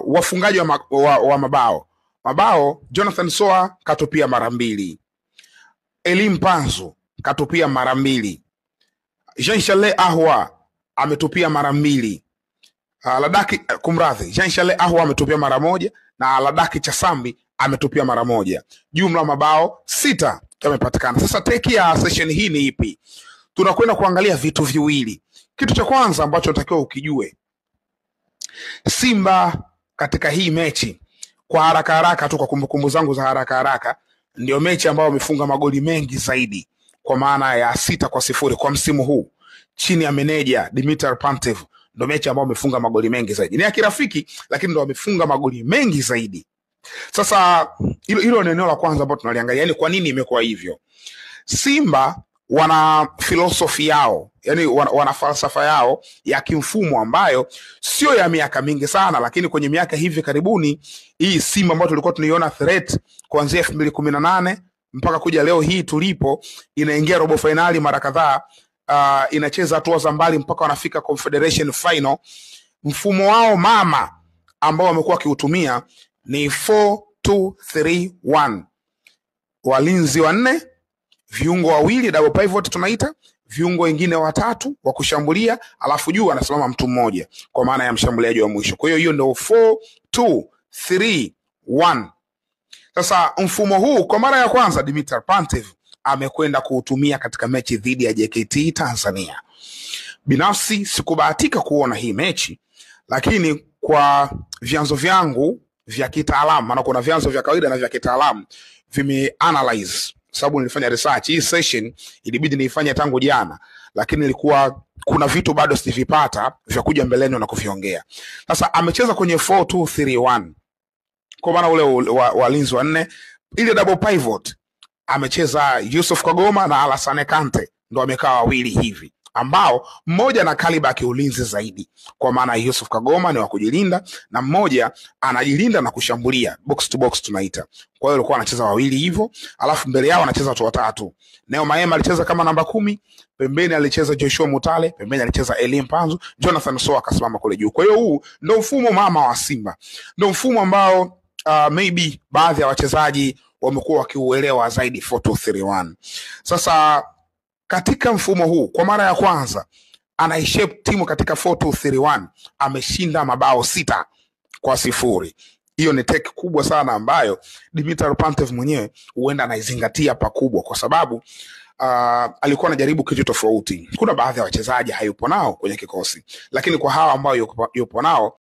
wafungaji wa mabao, Jonathan Soa katupia mara 2, Elie Mpanzu katupia mara 2, Jean Charles Ahoua ametupia mara 2, Jean Charles Ahoua ametupia mara 1 na Ladaki Chasambi ametupia mara 1. Jumla mabao 6 yamepatikana. Sasa teki ya session hii ni ipi? Tunakwenda kuangalia vitu viwili. Kitu cha kwanza ambacho unatakiwa ukijue, Simba katika hii mechi, kwa haraka tu, kwa kumbukumbu zangu za haraka, ndio mechi ambayo wamefunga magoli mengi zaidi, kwa maana ya 6-0 kwa msimu huu chini ya meneja Dimitar Pantev. Ndio mechi ambayo wamefunga magoli mengi zaidi. Ni ya kirafiki, lakini ndio wamefunga magoli mengi zaidi. Sasa hilo ni eneo la kwanza ambalo tunaliangalia, yani kwa nini imekuwa hivyo. Simba wana philosophy yao, yani wana falsafa yao ya kimfumo ambayo sio ya miaka mingi sana, lakini kwenye miaka hivi karibuni hii Simba ambayo tulikuwa tunaiona threat kuanzia 2018 mpaka kuja leo hii tulipo, inaingia robo finali mara kadhaa, inacheza hatua za mbali mpaka wanafika Confederation Final. Mfumo wao mama ambao wamekuwa kiutumia ni 4-2-3-1. Walinzi 4, viungo 2, double pivot tunaita, viungo wengine 3 wa kushambulia, alafu juu anasimama mtu mmoja kwa maana ya mshambuliaji wa mwisho. Kwa hiyo ndio 4-2-3-1. Sasa mfumo huu kwa mara ya kwanza Dimitar Pantev amekwenda kuutumia katika mechi dhidi ya JKT Tanzania. Binafsi sikubahatika kuona hii mechi, lakini kwa vyanzo vyangu vya kitaalamu, maana kuna vyanzo vya kawaida na vya kitaalamu, vimeanalyze, sababu nilifanya research. Hii session ilibidi niifanye tangu jana, lakini ilikuwa kuna vitu bado sivipata vya kuja mbeleni na kuviongea. Sasa amecheza kwenye 4-2-3-1 kwa maana ule walinzi 4, ile double pivot amecheza Yusuf Kagoma na Alassane Kante, ndo amekaa wawili hivi, ambao mmoja na kaliba kiulinzi zaidi, kwa maana Yusuf Kagoma ni wa kujilinda na mmoja anajilinda na kushambulia, box to box tunaita. Kwa hiyo alikuwa anacheza wawili hivyo, alafu mbele yao anacheza watu 3. Neo Maema alicheza kama namba 10, pembeni alicheza Joshua Mutale, pembeni alicheza Elie Mpanzu, Jonathan Soa akasimama kule juu. Kwa hiyo huu ndio mfumo mama wa Simba, ndio mfumo ambao maybe baadhi ya wachezaji wamekuwa wakiuelewa zaidi, 4-2-3-1. Sasa katika mfumo huu kwa mara ya kwanza anaishape timu katika 4-2-3-1, ameshinda mabao 6-0. Hiyo ni teki kubwa sana ambayo Dimitar Pantev mwenyewe huenda anaizingatia pakubwa, kwa sababu alikuwa anajaribu kitu tofauti. Kuna baadhi ya wachezaji hayupo nao kwenye kikosi, lakini kwa hawa ambao yupo nao